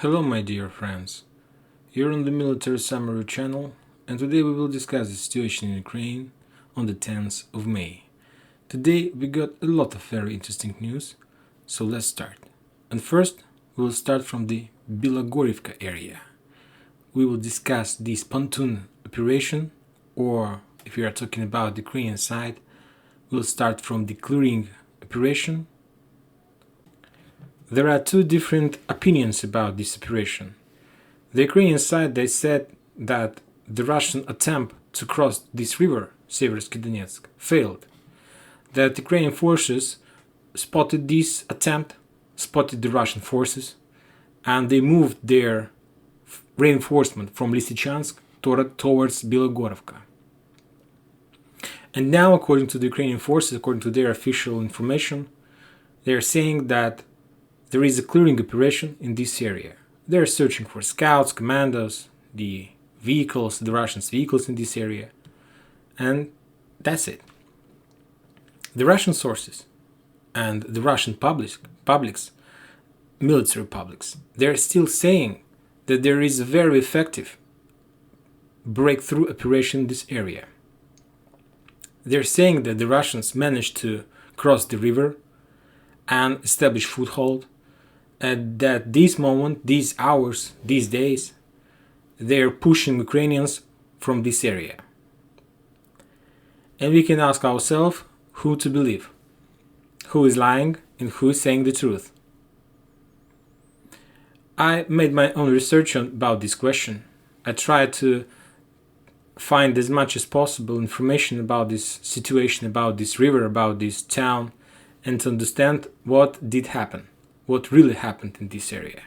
Hello my dear friends, you're on the Military Summary channel and today we will discuss the situation in Ukraine on the 10th of May. Today we got a lot of very interesting news, so let's start. And first we will start from the Bilogorivka area. We will discuss this pontoon operation, or if we are talking about the Ukrainian side, we'll start from the clearing operation. There are two different opinions about this operation. The Ukrainian side, they said that the Russian attempt to cross this river, Seversky Donetsk, failed. That Ukrainian forces spotted this attempt, spotted the Russian forces, and they moved their reinforcement from Lysychansk towards Bilogorivka. And now, according to the Ukrainian forces, according to their official information, they are saying that there is a clearing operation in this area. They are searching for scouts, commandos, the vehicles, the Russians' vehicles in this area, and that's it. The Russian sources and the Russian publics, military publics, they're still saying that there is a very effective breakthrough operation in this area. They're saying that the Russians managed to cross the river and establish foothold, and that this moment, these hours, these days, they're pushing Ukrainians from this area. And we can ask ourselves who to believe, who is lying and who is saying the truth. I made my own research about this question. I tried to find as much as possible information about this situation, about this river, about this town, and to understand what did happen, what really happened in this area.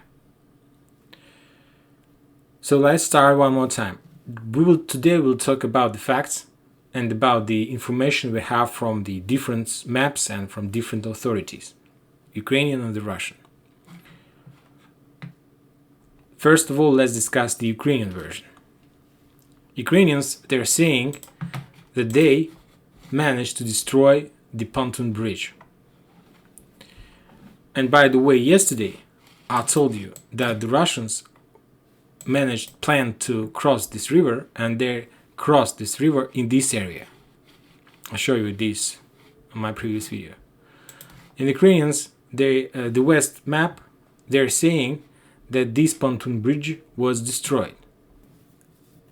So let's start one more time. Today we'll talk about the facts and about the information we have from the different maps and from different authorities, Ukrainian and the Russian. First of all, let's discuss the Ukrainian version. Ukrainians, they're saying that they managed to destroy the pontoon bridge. And by the way, yesterday I told you that the Russians planned to cross this river, and they crossed this river in this area. I'll show you this on my previous video. In the Ukrainians, the West map, they're saying that this pontoon bridge was destroyed.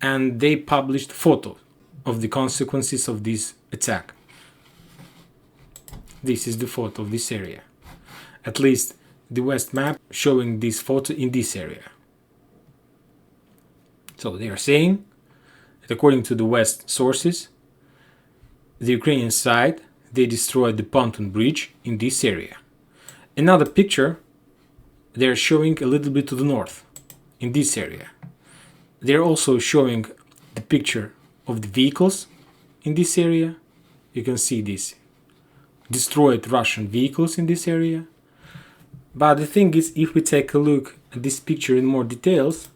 And they published photos of the consequences of this attack. This is the photo of this area. At least the West map showing this photo in this area. So they are saying that according to the West sources, the Ukrainian side, they destroyed the pontoon bridge in this area. Another picture, they are showing a little bit to the north, in this area. They're also showing the picture of the vehicles in this area. You can see these destroyed Russian vehicles in this area. But the thing is, if we take a look at this picture in more details,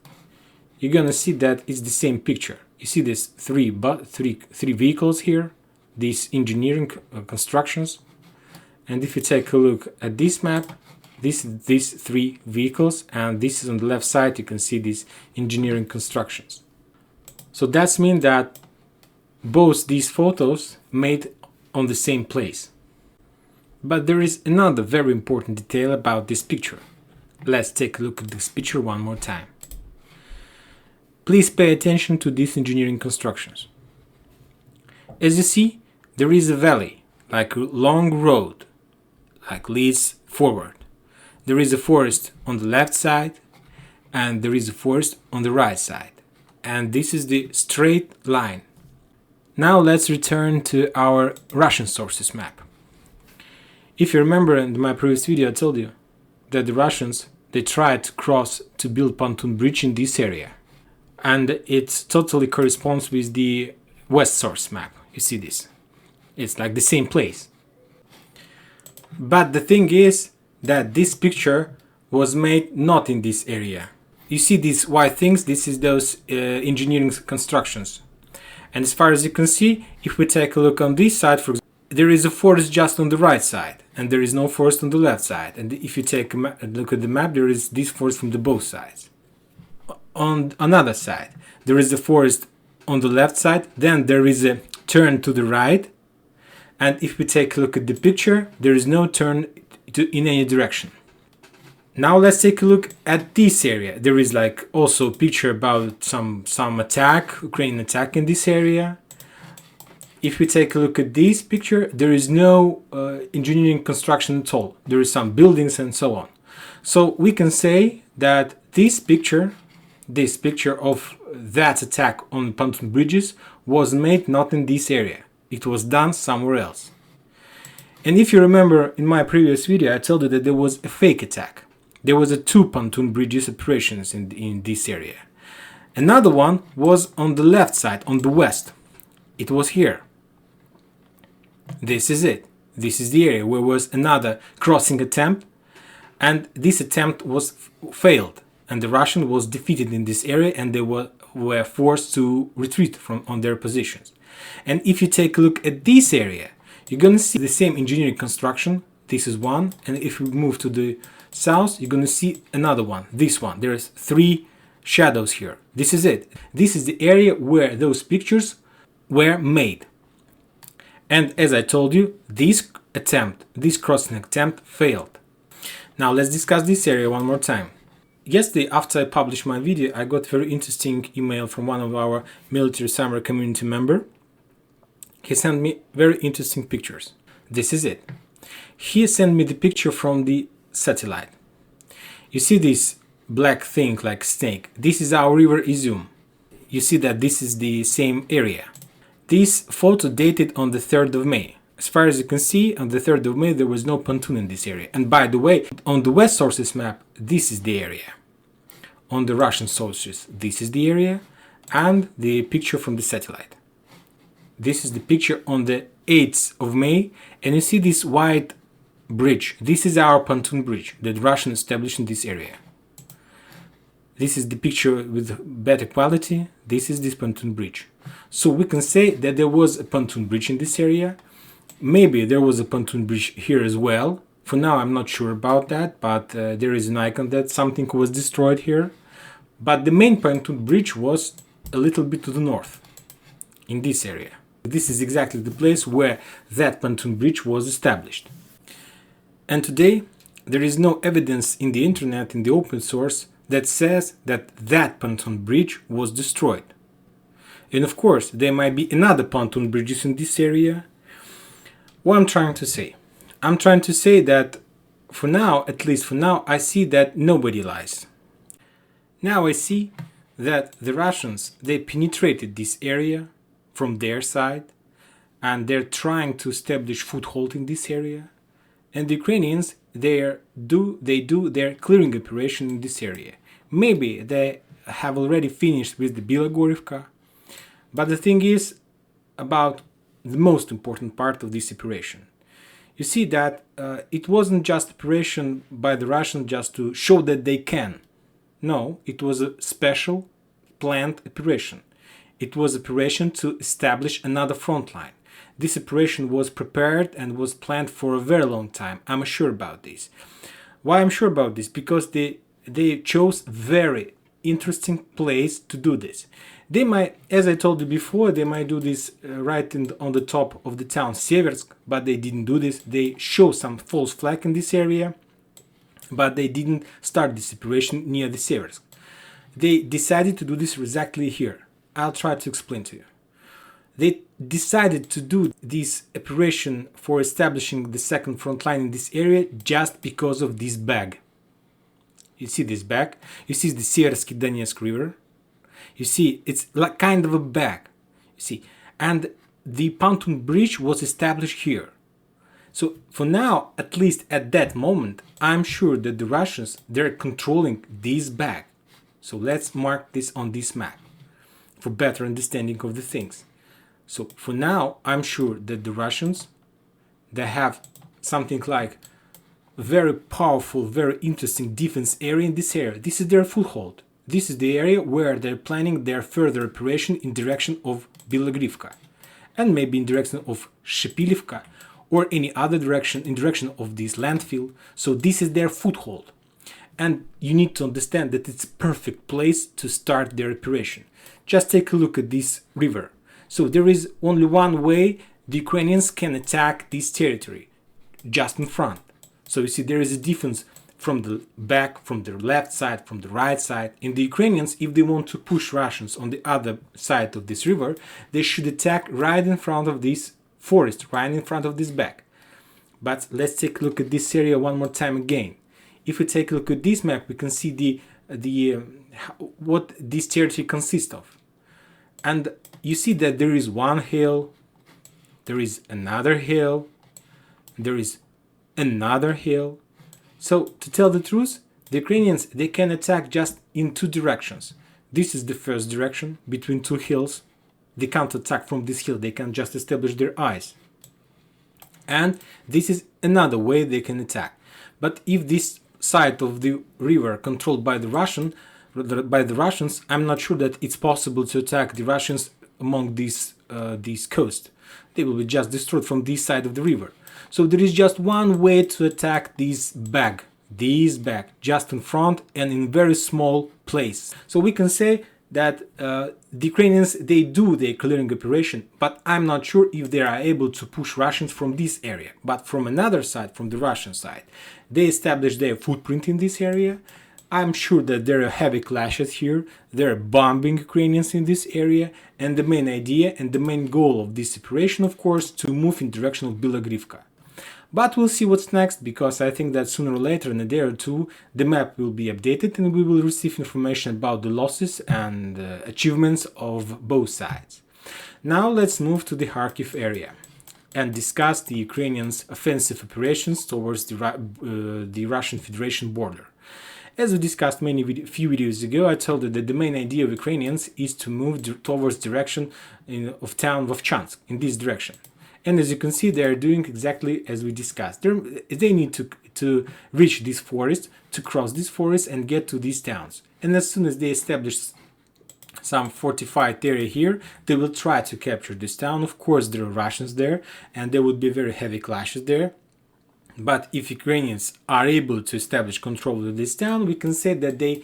you're gonna see that it's the same picture. You see these three vehicles here, these engineering constructions. And if you take a look at this map, these three vehicles, and this is on the left side, you can see these engineering constructions. So that's mean that both these photos made on the same place. But there is another very important detail about this picture. Let's take a look at this picture one more time. Please pay attention to these engineering constructions. As you see, there is a valley, like a long road, like leads forward. There is a forest on the left side, and there is a forest on the right side. And this is the straight line. Now let's return to our Russian sources map. If you remember in my previous video, I told you that the Russians, they tried to build pontoon bridge in this area. And it totally corresponds with the West source map. You see this? It's like the same place. But the thing is that this picture was made not in this area. You see these white things? This is those engineering constructions. And as far as you can see, if we take a look on this side, for example, there is a forest just on the right side, and there is no forest on the left side. And if you take a look at the map, there is this forest from the both sides. On another side, there is a forest on the left side, then there is a turn to the right, and if we take a look at the picture, there is no turn in any direction. Now let's take a look at this area. There is like also a picture about some attack, Ukrainian attack in this area. If we take a look at this picture, there is no engineering construction at all. There is some buildings and so on. So we can say that this picture of that attack on pontoon bridges was made not in this area. It was done somewhere else. And if you remember in my previous video, I told you that there was a fake attack. There was a 2 pontoon bridges operations in this area. Another one was on the left side, on the west. It was here. This is it. This is the area where was another crossing attempt, and this attempt was failed, and the Russian was defeated in this area, and they were forced to retreat on their positions. And if you take a look at this area, you're going to see the same engineering construction. This is one, and if we move to the south, you're going to see another one. This one. There's 3 shadows here. This is it. This is the area where those pictures were made. And as I told you, this crossing attempt failed. Now let's discuss this area one more time. Yesterday, after I published my video, I got a very interesting email from one of our military summer community member. He sent me very interesting pictures. This is it. He sent me the picture from the satellite. You see this black thing like snake. This is our river Izyum. You see that this is the same area. This photo dated on the 3rd of May. As far as you can see, on the 3rd of May there was no pontoon in this area. And by the way, on the West sources map, this is the area. On the Russian sources, this is the area, and the picture from the satellite. This is the picture on the 8th of May, and you see this white bridge. This is our pontoon bridge that Russian established in this area. This is the picture with better quality. This is this pontoon bridge. So we can say that there was a pontoon bridge in this area. Maybe there was a pontoon bridge here as well. For now, I'm not sure about that, but there is an icon that something was destroyed here. But the main pontoon bridge was a little bit to the north, in this area. This is exactly the place where that pontoon bridge was established. And today, there is no evidence in the internet, in the open source, that says that that pontoon bridge was destroyed. And of course, there might be another pontoon bridges in this area. What I'm trying to say? I'm trying to say that for now, at least for now, I see that nobody lies. Now I see that the Russians, they penetrated this area from their side, and they're trying to establish foothold in this area. And the Ukrainians, they do their clearing operation in this area. Maybe they have already finished with the Bilogorivka, but the thing is about the most important part of this operation. You see that it wasn't just operation by the Russians just to show that they can. No, it was a special planned operation. It was operation to establish another front line. This operation was prepared and was planned for a very long time. I'm sure about this. Why I'm sure about this? Because they chose very interesting place to do this. They might, as I told you before, they might do this right on the top of the town Seversk, but they didn't do this. They show some false flag in this area, but they didn't start this operation near the Seversk. They decided to do this exactly here. I'll try to explain to you. They decided to do this operation for establishing the second front line in this area just because of this bag. You see this bag? You see the Seversky Donetsk River? You see, it's like kind of a bag. You see, and the pontoon bridge was established here. So for now, at least at that moment, I'm sure that the Russians, they're controlling this bag. So let's mark this on this map for better understanding of the things. So for now, I'm sure that the Russians, they have something like very powerful, very interesting defense area in this area. This is their foothold. This is the area where they're planning their further operation in direction of Bilogrivka. and maybe in direction of Shepilivka or any other direction, in direction of this landfill. So this is their foothold. And you need to understand that it's a perfect place to start their operation. Just take a look at this river. So there is only one way the Ukrainians can attack this territory, just in front. So you see there is a difference from the back, from the left side, from the right side. And the Ukrainians, if they want to push Russians on the other side of this river, they should attack right in front of this forest, right in front of this back. But let's take a look at this area one more time again. If we take a look at this map, we can see what this territory consists of. And you see that there is one hill, there is another hill, there is another hill. So to tell the truth, the Ukrainians, they can attack just in two directions. This is the first direction, between two hills. They can't attack from this hill, they can just establish their eyes. And this is another way they can attack. But if this side of the river controlled by the Russians, I'm not sure that it's possible to attack the Russians among these coast. They will be just destroyed from this side of the river. So there is just one way to attack this bag, just in front and in very small place. So we can say that the Ukrainians, they do their clearing operation, but I'm not sure if they are able to push Russians from this area. But from another side, from the Russian side, they establish their footprint in this area. I'm sure that there are heavy clashes here. They're bombing Ukrainians in this area, and the main idea and the main goal of this operation, of course, to move in direction of Bilogrivka. But we'll see what's next, because I think that sooner or later, in a day or two, the map will be updated and we will receive information about the losses and achievements of both sides. Now let's move to the Kharkiv area and discuss the Ukrainians' offensive operations towards the Russian Federation border. As we discussed few videos ago, I told you that the main idea of Ukrainians is to move towards direction of town Vovchansk, in this direction. And as you can see, they are doing exactly as we discussed. They need to reach this forest, to cross this forest and get to these towns. And as soon as they establish some fortified area here, they will try to capture this town. Of course, there are Russians there, and there would be very heavy clashes there. But if Ukrainians are able to establish control of this town, we can say that they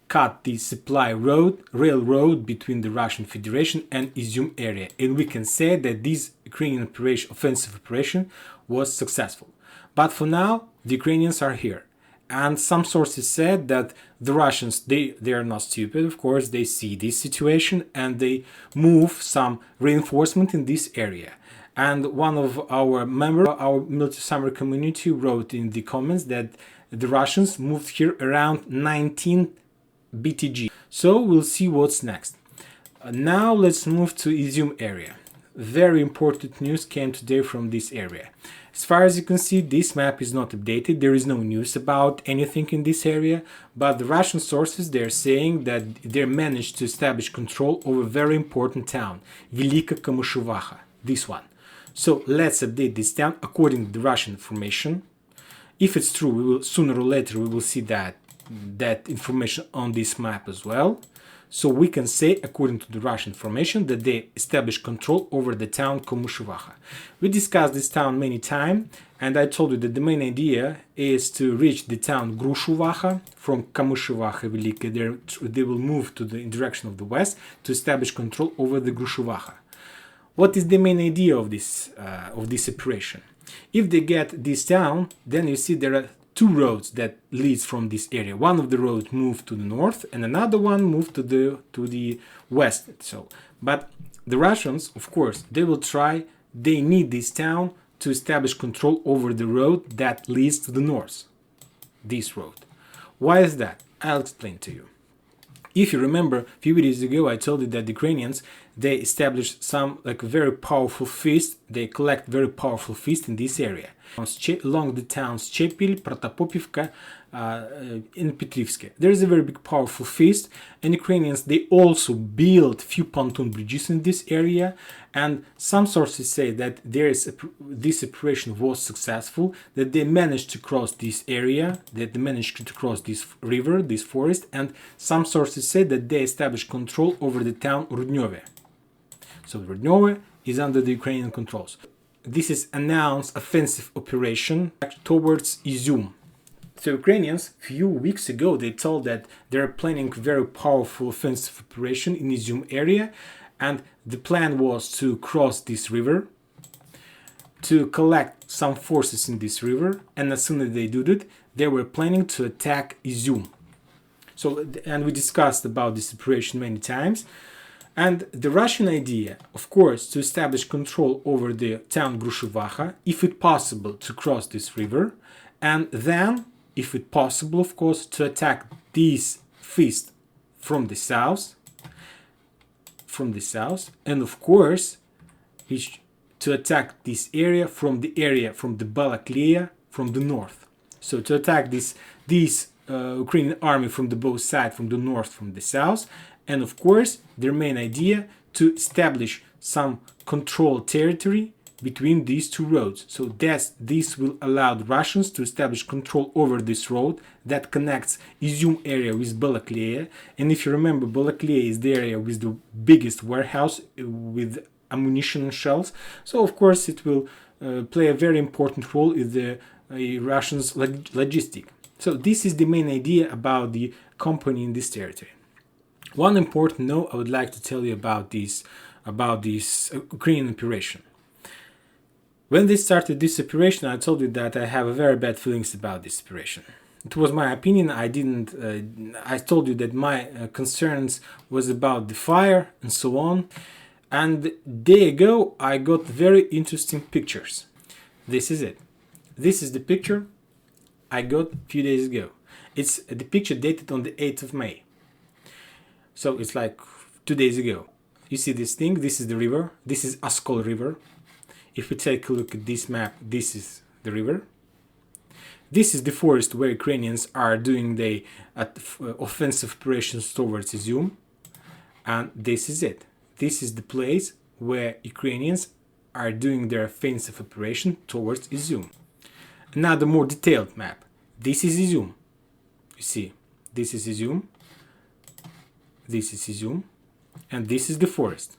cut the supply railroad between the Russian Federation and Izyum area. And we can say that this Ukrainian offensive operation was successful. But for now, the Ukrainians are here. And some sources said that the Russians, they are not stupid, of course, they see this situation and they move some reinforcement in this area. And one of our members, our military summer community, wrote in the comments that the Russians moved here around 19 BTG. So we'll see what's next. Now let's move to Izyum area. Very important news came today from this area. As far as you can see, this map is not updated. There is no news about anything in this area, but the Russian sources, they're saying that they managed to establish control over a very important town, Velika Kamyshyvaha, this one. So let's update this town according to the Russian information. If it's true, we will sooner or later we will see that information on this map as well. So we can say, according to the Russian information, that they established control over the town Kamyshyvaha. We discussed this town many times, and I told you that the main idea is to reach the town Grushyvaha from Kamyshyvaha Velika. They will move to the direction of the west to establish control over the Grushyvaha. What is the main idea of this operation? If they get this town, then you see there are two roads that leads from this area. One of the roads moved to the north and another one moved to the west. So, but the Russians, of course, they need this town to establish control over the road that leads to the north. This road. Why is that? I'll explain to you. If you remember, a few videos ago, I told you that the Ukrainians, they established some very powerful feast. They collect very powerful feast in this area. Along the towns Chepil, Protopopivka, and Petrivske. There is a very big powerful feast, and Ukrainians, they also built few pontoon bridges in this area, and some sources say that this operation was successful, that they managed to cross this area, that they managed to cross this river, this forest, and some sources say that they established control over the town Rudnyove. So Rudnyove is under the Ukrainian controls. This is announced offensive operation towards Izyum. So Ukrainians, few weeks ago, they told that they're planning very powerful offensive operation in Izyum area, and the plan was to cross this river, to collect some forces in this river, and as soon as they do that, they were planning to attack Izyum. So, and we discussed about this operation many times. And the Russian idea, of course, to establish control over the town Grushevacha, if it possible, to cross this river, and then, if it possible, of course, to attack this feast from the south, and of course, to attack this area from the Balakleia from the north. So to attack this Ukrainian army from the both sides, from the north, from the south, and of course their main idea to establish some controlled territory between these two roads. So this will allow the Russians to establish control over this road that connects Izyum area with Balakleia. And if you remember, Balakleia is the area with the biggest warehouse with ammunition and shells. So of course it will play a very important role in the Russians' logistic. So this is the main idea about the company in this territory. One important note I would like to tell you about this Ukrainian operation. When they started this operation, I told you that I have very bad feelings about this operation. It was my opinion. I told you that my concerns was about the fire and so on. And a day ago, I got very interesting pictures. This is it. This is the picture I got a few days ago. It's the picture dated on the 8th of May. So it's like 2 days ago. You see this thing? This is the river. This is Oskol River. If we take a look at this map, this is the river. This is the forest where Ukrainians are doing the offensive operations towards Izyum. And this is it. This is the place where Ukrainians are doing their offensive operation towards Izyum. Another more detailed map. This is Izyum. You see, this is Izyum. This is Izyum. And this is the forest.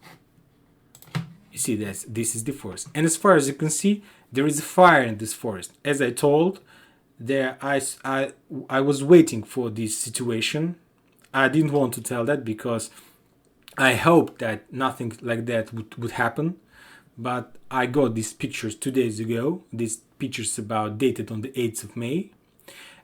You see that this is the forest. And as far as you can see, there is a fire in this forest. As I told, I was waiting for this situation. I didn't want to tell that because I hoped that nothing like that would happen. But I got these pictures 2 days ago. These pictures about dated on the 8th of May.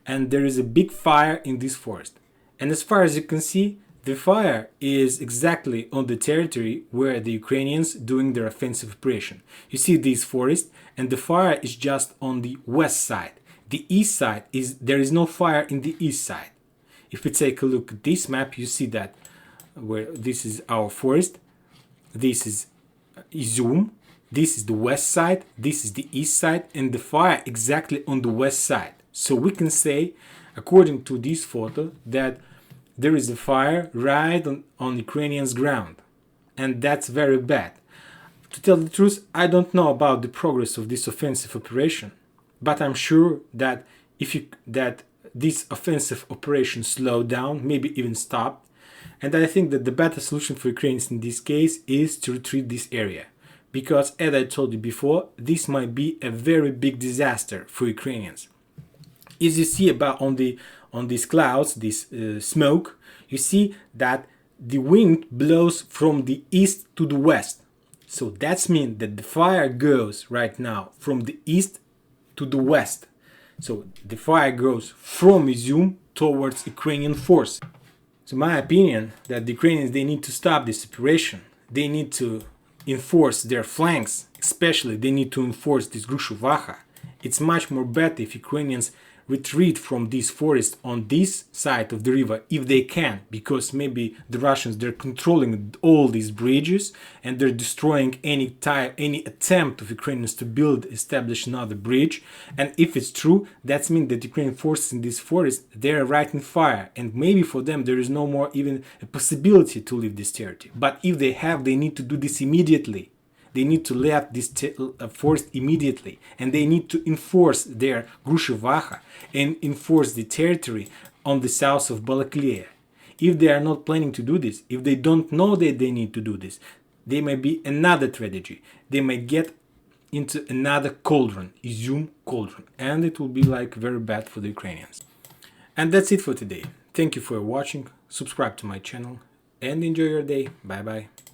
And there is a big fire in this forest. And as far as you can see, the fire is exactly on the territory where the Ukrainians doing their offensive operation. You see this forest, and the fire is just on the west side. The east side there is no fire in the east side. If we take a look at this map, you see that where this is our forest, this is Izyum, this is the west side, this is the east side, and the fire exactly on the west side. So we can say, according to this photo, that there is a fire right on Ukrainians' ground, and that's very bad. To tell the truth, I don't know about the progress of this offensive operation, but I'm sure that that this offensive operation slowed down, maybe even stopped, and I think that the better solution for Ukrainians in this case is to retreat this area, because as I told you before, this might be a very big disaster for Ukrainians. As you see about on these clouds, this smoke, you see that the wind blows from the east to the west. So that means that the fire goes right now from the east to the west. So the fire goes from Izyum towards Ukrainian force. So my opinion that the Ukrainians, they need to stop this operation. They need to enforce their flanks, especially they need to enforce this Grushevacha. It's much more better if Ukrainians retreat from this forest on this side of the river if they can, because maybe the Russians, they're controlling all these bridges and they're destroying any attempt of Ukrainians to establish another bridge. And if it's true, that means that Ukrainian forces in this forest, they're right in fire, and maybe for them there is no more even a possibility to leave this territory. But if they have, they need to do this immediately. They need to leave this forest immediately, and they need to enforce their Grushevacha and enforce the territory on the south of Balakleia. If they are not planning to do this, if they don't know that they need to do this, They may be another tragedy. They may get into another cauldron, Izyum cauldron, and it will be like very bad for the Ukrainians. And that's it for today. Thank you for watching, subscribe to my channel, and enjoy your day. Bye bye.